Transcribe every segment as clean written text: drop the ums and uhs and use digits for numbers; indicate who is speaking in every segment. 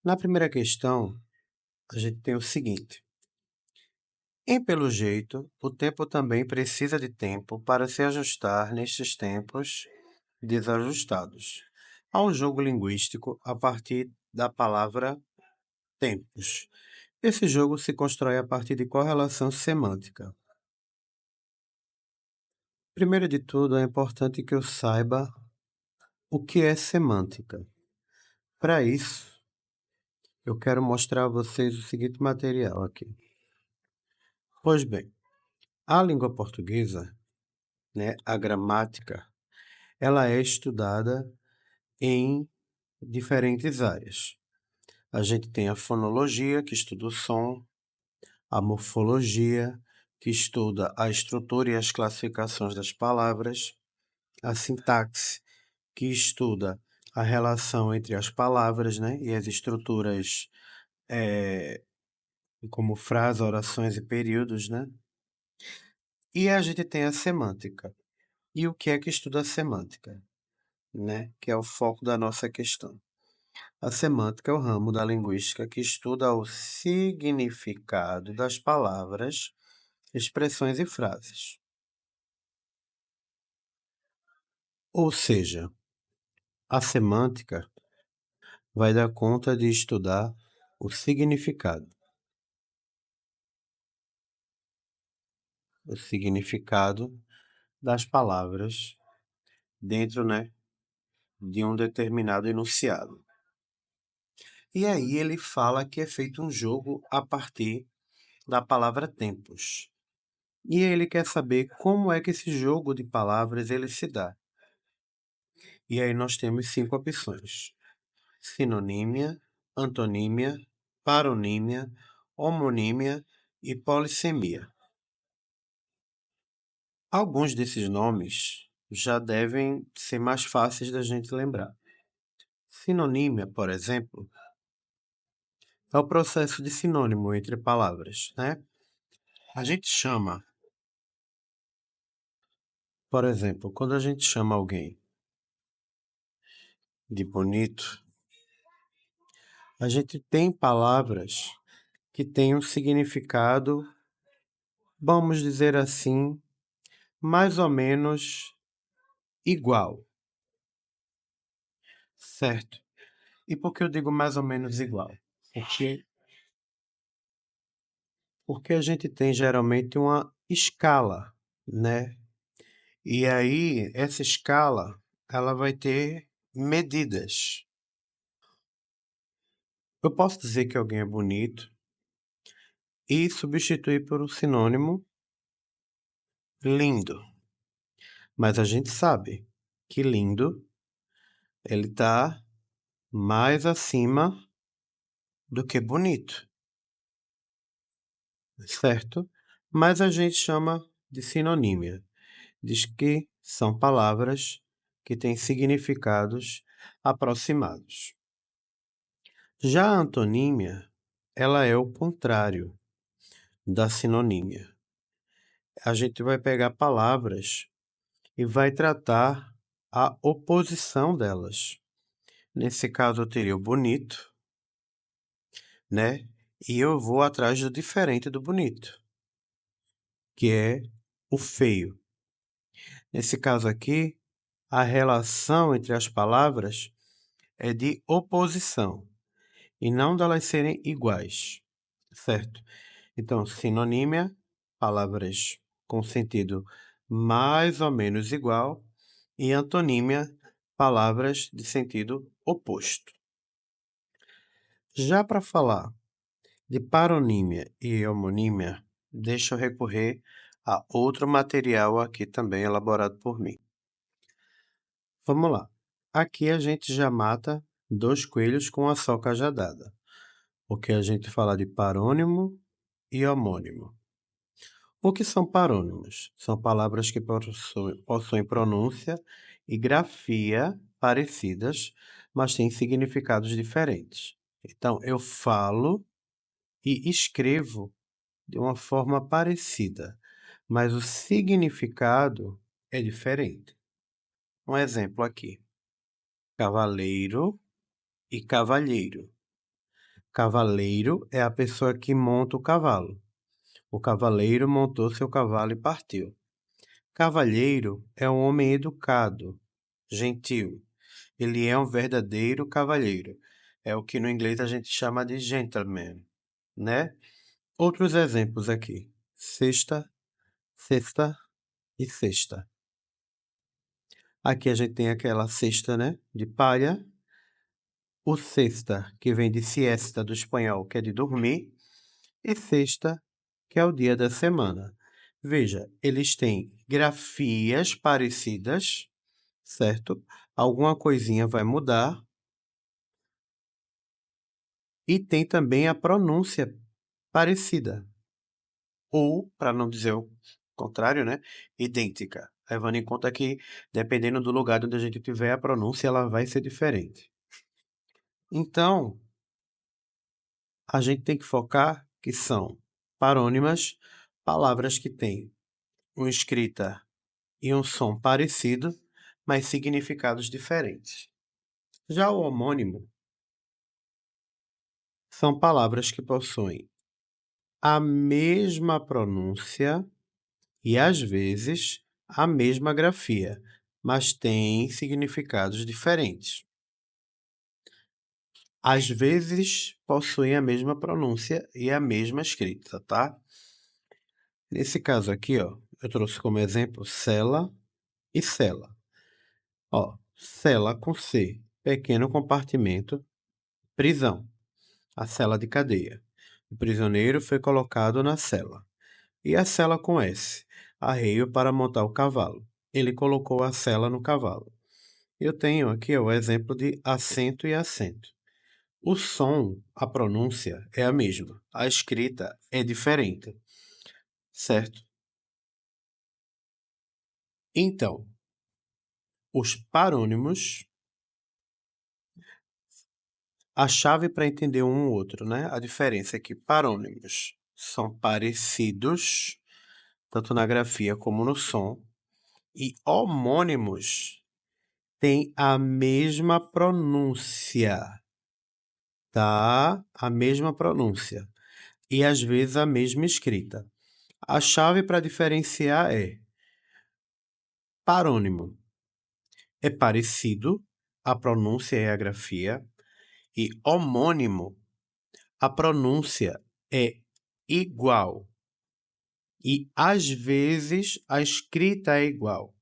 Speaker 1: Na primeira questão, a gente tem o seguinte: em pelo jeito, o tempo também precisa de tempo para se ajustar nestes tempos desajustados. Há um jogo linguístico a partir da palavra tempos. Esse jogo se constrói a partir de correlação semântica. Primeiro de tudo, é importante que eu saiba o que é semântica. Para isso, eu quero mostrar a vocês o seguinte material aqui. Pois bem, a língua portuguesa, a gramática, ela é estudada em diferentes áreas. A gente tem a fonologia, que estuda o som, a morfologia, que estuda a estrutura e as classificações das palavras, a sintaxe, que estuda a relação entre as palavras, e as estruturas, como frase, orações e períodos, E a gente tem a semântica. E o que é que estuda a semântica? Que é o foco da nossa questão. A semântica é o ramo da linguística que estuda o significado das palavras, expressões e frases. Ou seja, a semântica vai dar conta de estudar o significado das palavras dentro, de um determinado enunciado. E aí ele fala que é feito um jogo a partir da palavra tempos. E ele quer saber como é que esse jogo de palavras ele se dá. E aí nós temos 5 opções: sinonímia, antonímia, paronímia, homonímia e polissemia. Alguns desses nomes já devem ser mais fáceis da gente lembrar. Sinonímia, por exemplo, é o processo de sinônimo entre palavras, A gente chama, por exemplo, quando a gente chama alguém de bonito, a gente tem palavras que têm um significado, vamos dizer assim, mais ou menos igual, certo? E por que eu digo mais ou menos igual? Porque, porque a gente tem geralmente uma escala, E aí, essa escala, ela vai ter medidas. Eu posso dizer que alguém é bonito e substituir por um sinônimo lindo. Mas a gente sabe que lindo, ele está mais acima do que bonito, certo? Mas a gente chama de sinonímia. Diz que são palavras que têm significados aproximados. Já a antonímia, ela é o contrário da sinonímia. A gente vai pegar palavras e vai tratar a oposição delas. Nesse caso, eu teria o bonito, E eu vou atrás do diferente do bonito, que é o feio. Nesse caso aqui, a relação entre as palavras é de oposição e não delas serem iguais, certo? Então, sinonímia, palavras com sentido mais ou menos igual, e antonímia, palavras de sentido oposto. Já para falar de paronímia e homonímia, deixa eu recorrer a outro material aqui também elaborado por mim. Vamos lá. Aqui a gente já mata 2 coelhos com a só cajadada, porque a gente fala de parônimo e homônimo. O que são parônimos? São palavras que possuem pronúncia e grafia parecidas, mas têm significados diferentes. Então, eu falo e escrevo de uma forma parecida, mas o significado é diferente. Um exemplo aqui: cavaleiro e cavalheiro. Cavaleiro é a pessoa que monta o cavalo. O cavaleiro montou seu cavalo e partiu. Cavalheiro é um homem educado, gentil. Ele é um verdadeiro cavalheiro. É o que no inglês a gente chama de gentleman, né? Outros exemplos aqui: sexta, cesta e cesta. Aqui a gente tem aquela cesta, né, de palha. O sexta, que vem de siesta do espanhol, que é de dormir. E sexta, que é o dia da semana. Veja, eles têm grafias parecidas, certo? Alguma coisinha vai mudar. E tem também a pronúncia parecida. Ou, para não dizer o contrário, né? Idêntica. Levando em conta que, dependendo do lugar onde a gente tiver, a pronúncia ela vai ser diferente. Então, a gente tem que focar que são parônimas, palavras que têm uma escrita e um som parecido, mas significados diferentes. Já o homônimo são palavras que possuem a mesma pronúncia e, às vezes, a mesma grafia, mas têm significados diferentes. Às vezes, possuem a mesma pronúncia e a mesma escrita, tá? Nesse caso aqui, ó, eu trouxe como exemplo cela e cela. Ó, cela com C, pequeno compartimento, prisão, a cela de cadeia. O prisioneiro foi colocado na cela. E a cela com S, arreio para montar o cavalo. Ele colocou a cela no cavalo. Eu tenho aqui ó, o exemplo de acento e acento. O som, a pronúncia é a mesma, a escrita é diferente, certo? Então, os parônimos, a chave para entender um ou outro, né? A diferença é que parônimos são parecidos, tanto na grafia como no som, e homônimos têm a mesma pronúncia, tá? A mesma pronúncia e às vezes a mesma escrita. A chave para diferenciar é parônimo é parecido, a pronúncia e a grafia, e homônimo, a pronúncia é igual e às vezes a escrita é igual,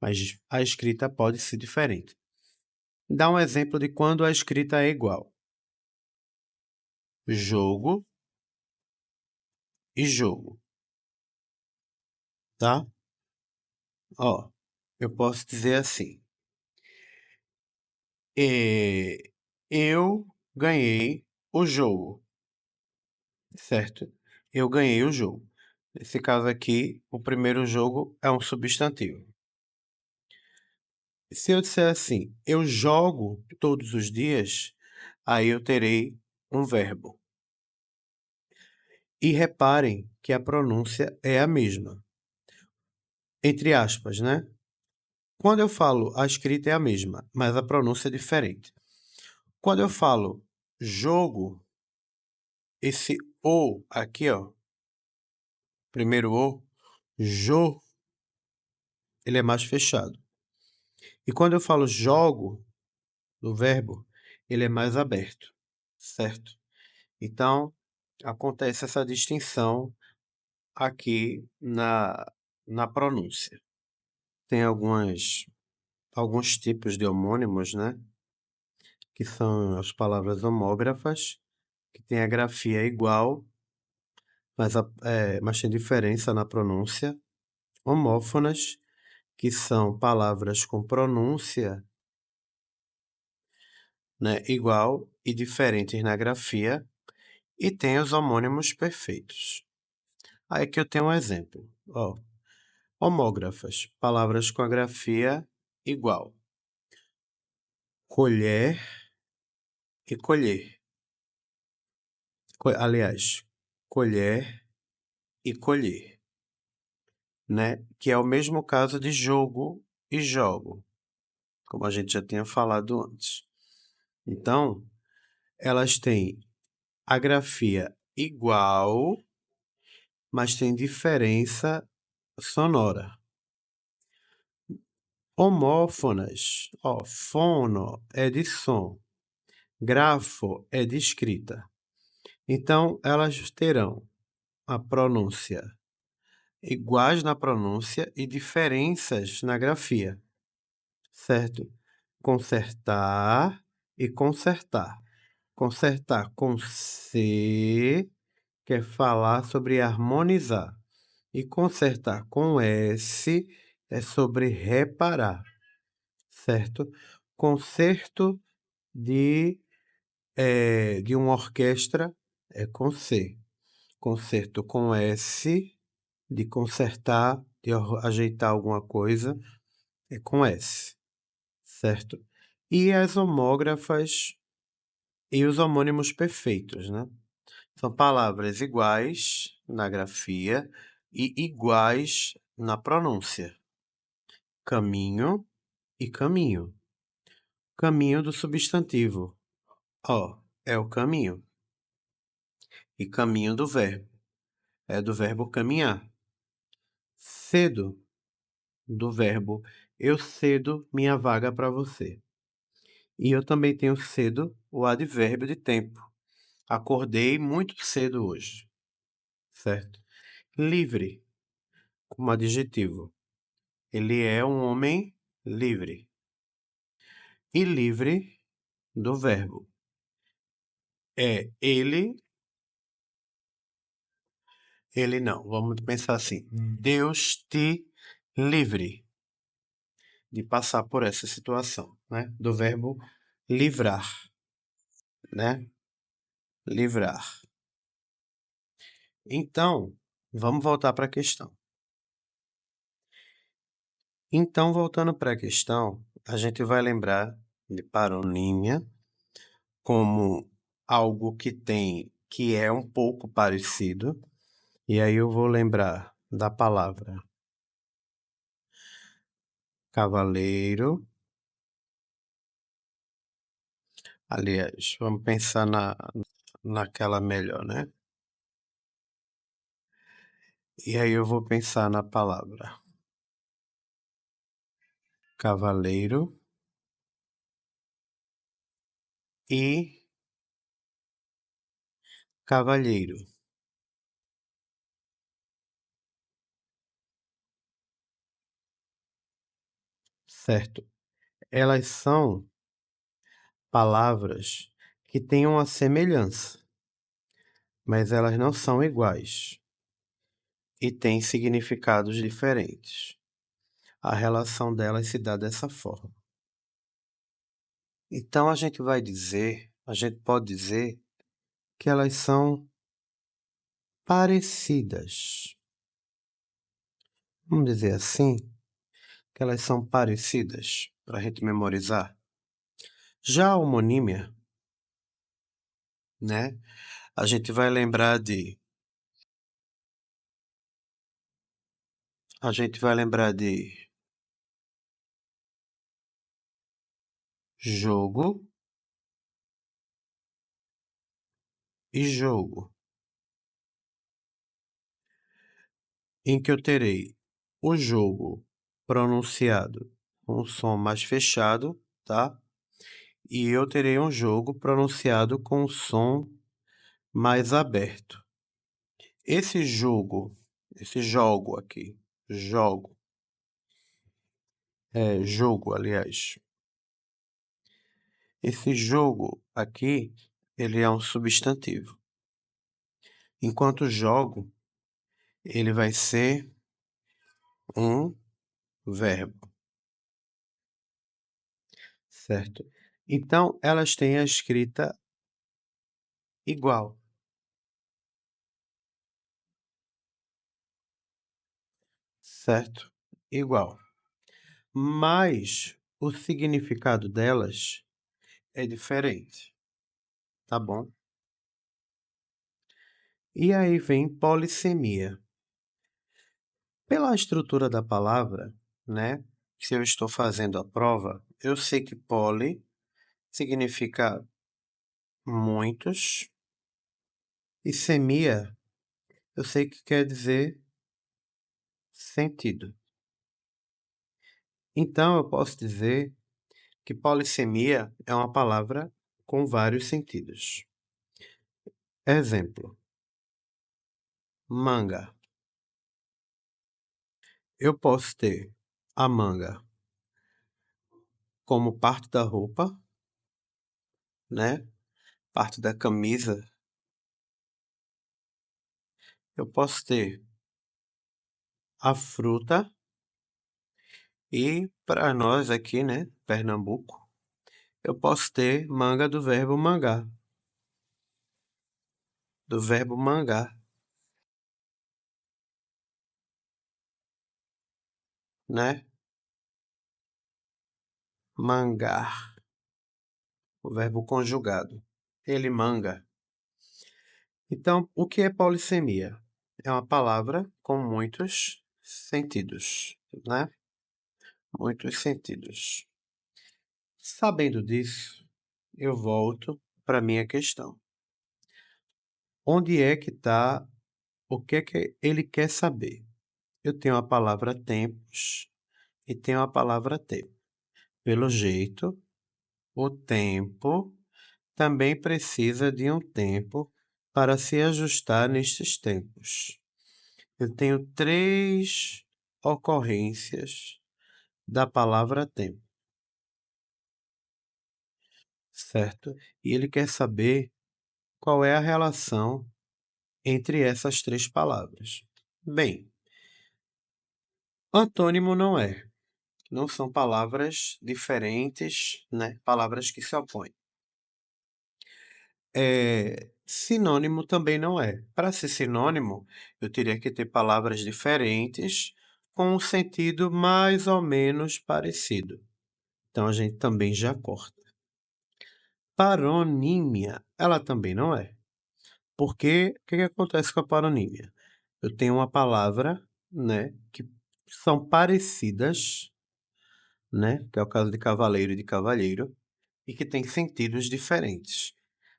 Speaker 1: mas a escrita pode ser diferente. Dá um exemplo de quando a escrita é igual: jogo e jogo, tá? Ó, eu posso dizer assim: eu ganhei o jogo, certo? Eu ganhei o jogo. Nesse caso aqui, o primeiro jogo é um substantivo. Se eu disser assim, eu jogo todos os dias, aí eu terei um verbo. E reparem que a pronúncia é a mesma, entre aspas, né? Quando eu falo, a escrita é a mesma, mas a pronúncia é diferente. Quando eu falo jogo, esse o aqui, ó, primeiro o, jo, ele é mais fechado. E quando eu falo jogo, do verbo, ele é mais aberto, certo? Então, acontece essa distinção aqui na pronúncia. Tem alguns tipos de homônimos, né? Que são as palavras homógrafas, que tem a grafia igual, mas tem diferença na pronúncia. Homófonas, que são palavras com pronúncia, né, igual e diferentes na grafia. E tem os homônimos perfeitos. Aí que eu tenho um exemplo. Ó, homógrafas, palavras com a grafia igual. Colher e colher. Aliás, colher e colher, né? Que é o mesmo caso de jogo e jogo, como a gente já tinha falado antes. Então, elas têm a grafia igual, mas tem diferença sonora. Homófonas, ó, fono é de som, grafo é de escrita. Então, elas terão a pronúncia iguais na pronúncia e diferenças na grafia, certo? Consertar e consertar. Consertar com C quer falar sobre harmonizar. E consertar com S é sobre reparar, certo? Concerto de uma orquestra é com C. Concerto com S, de consertar, de ajeitar alguma coisa, é com S, certo? E as homógrafas e os homônimos perfeitos, né? São palavras iguais na grafia e iguais na pronúncia. Caminho e caminho. Caminho do substantivo. Ó, é o caminho. E caminho do verbo. É do verbo caminhar. Cedo, do verbo eu cedo minha vaga para você. E eu também tenho cedo o advérbio de tempo. Acordei muito cedo hoje, certo? Livre, como adjetivo. Ele é um homem livre. E livre, do verbo. É ele não. Vamos pensar assim. Deus te livre de passar por essa situação, né? Do verbo livrar, né? Livrar. Então, vamos voltar para a questão. Então, voltando para a questão, a gente vai lembrar de paronímia como algo que é um pouco parecido, e aí eu vou lembrar da palavra cavaleiro. Aliás, vamos pensar naquela melhor, né? E aí eu vou pensar na palavra cavaleiro e cavalheiro, certo? Elas são palavras que têm uma semelhança, mas elas não são iguais e têm significados diferentes. A relação delas se dá dessa forma. Então a gente pode dizer que elas são parecidas. Vamos dizer assim, que elas são parecidas para a gente memorizar. Já a homonímia, né? A gente vai lembrar de jogo e jogo, em que eu terei o jogo pronunciado com o som mais fechado, tá? E eu terei um jogo pronunciado com o som mais aberto. Esse jogo aqui, jogo, aliás. Esse jogo aqui, ele é um substantivo. Enquanto jogo, ele vai ser um verbo, certo? Então, elas têm a escrita igual, certo? Igual. Mas o significado delas é diferente, tá bom? E aí vem polissemia. Pela estrutura da palavra, né? Se eu estou fazendo a prova, eu sei que poli significa muitos, E semia, eu sei que quer dizer sentido. Então, eu posso dizer que polissemia é uma palavra com vários sentidos. Exemplo: manga. Eu posso ter a manga como parte da roupa, né? Parte da camisa. Eu posso ter a fruta e, para nós aqui, né, Pernambuco, eu posso ter manga do verbo mangar, do verbo mangar, né? Mangar, o verbo conjugado. Ele manga. Então, o que é polissemia? É uma palavra com muitos sentidos, né? Muitos sentidos. Sabendo disso, eu volto para minha questão. Onde é que está o que é que ele quer saber? Eu tenho a palavra tempos e tenho a palavra tempo. Pelo jeito, o tempo também precisa de um tempo para se ajustar nestes tempos. Eu tenho três ocorrências da palavra tempo, certo? E ele quer saber qual é a relação entre essas três palavras. Bem, antônimo não é. Não são palavras diferentes, né? Palavras que se opõem. Sinônimo também não é. Para ser sinônimo, eu teria que ter palavras diferentes com um sentido mais ou menos parecido. Então a gente também já corta. Paronímia, ela também não é. Porque o que que acontece com a paronímia? Eu tenho uma palavra, né, que são parecidas, né, que é o caso de cavaleiro e de cavalheiro, e que tem sentidos diferentes.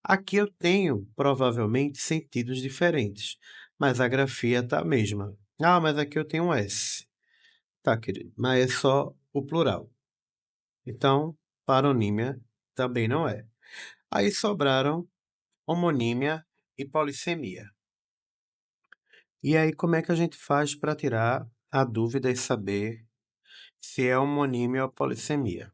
Speaker 1: Aqui eu tenho, provavelmente, sentidos diferentes, mas a grafia tá a mesma. Ah, mas aqui eu tenho um S. Tá, querido, mas é só o plural. Então, paronímia também não é. Aí sobraram homonímia e polissemia. E aí, como é que a gente faz para tirar a dúvida e saber se é homonímia ou polissemia?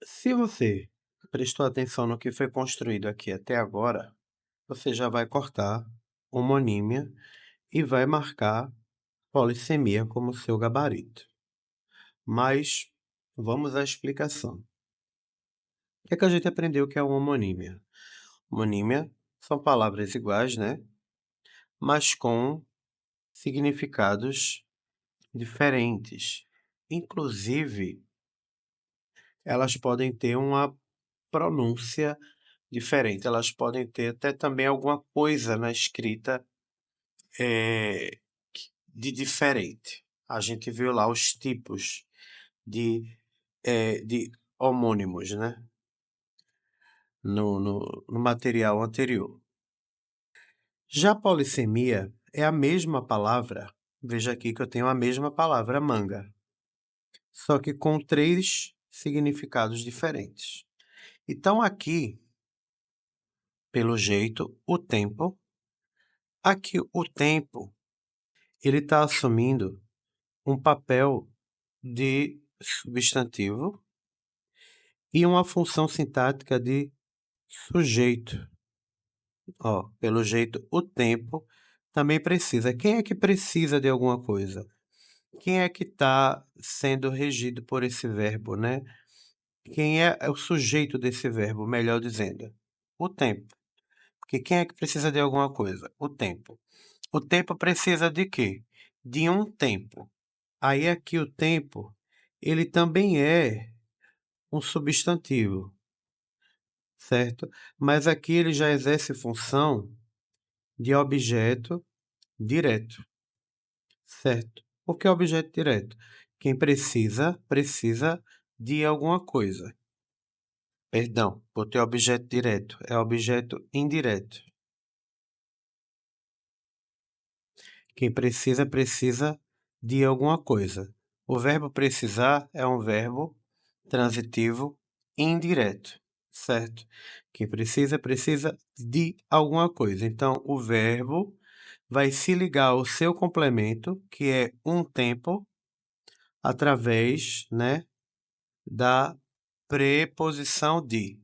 Speaker 1: Se você prestou atenção no que foi construído aqui até agora, você já vai cortar homonímia e vai marcar polissemia como seu gabarito. Mas vamos à explicação. O que é que a gente aprendeu que é uma homonímia? Homonímia são palavras iguais, né? Mas com significados diferentes. Inclusive, elas podem ter uma pronúncia diferente, elas podem ter até também alguma coisa na escrita eh, de diferente. A gente viu lá os tipos de homônimos, né? No material anterior. Já polissemia é a mesma palavra. Veja aqui que eu tenho a mesma palavra, manga, só que com três significados diferentes. Então, aqui, pelo jeito, o tempo, ele está assumindo um papel de substantivo e uma função sintática de sujeito. Ó, pelo jeito, o tempo também precisa. Quem é que precisa de alguma coisa? Quem é que está sendo regido por esse verbo, né? Quem é o sujeito desse verbo, melhor dizendo? O tempo. Porque quem é que precisa de alguma coisa? O tempo. O tempo precisa de quê? De um tempo. Aí aqui o tempo, ele também é um substantivo, certo? Mas aqui ele já exerce função de objeto direto, certo? Por que objeto direto? Quem precisa, precisa de alguma coisa. Perdão, botei objeto direto, é objeto indireto. Quem precisa, precisa de alguma coisa. O verbo precisar é um verbo transitivo indireto, certo? Quem precisa, precisa de alguma coisa. Então, o verbo vai se ligar ao seu complemento, que é um tempo, através, né, da preposição de.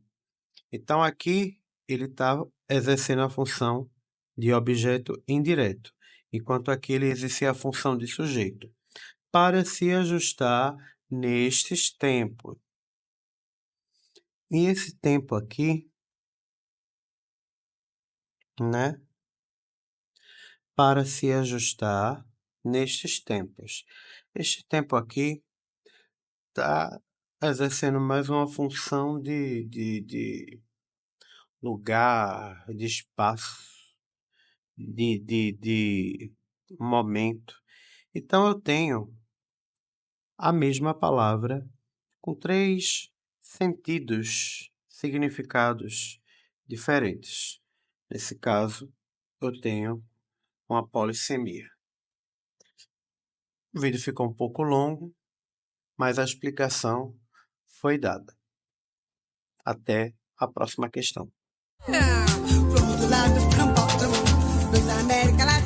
Speaker 1: Então, aqui ele está exercendo a função de objeto indireto, enquanto aqui ele exercia a função de sujeito, para se ajustar nestes tempos. E esse tempo aqui, né, para se ajustar nestes tempos. Este tempo aqui está exercendo mais uma função de lugar, de espaço, de momento. Então, eu tenho a mesma palavra com 3 sentidos, significados diferentes. Nesse caso, eu tenho uma polissemia. O vídeo ficou um pouco longo, mas a explicação foi dada. Até a próxima questão.
Speaker 2: Pro outro lado, campo, dos América Latina.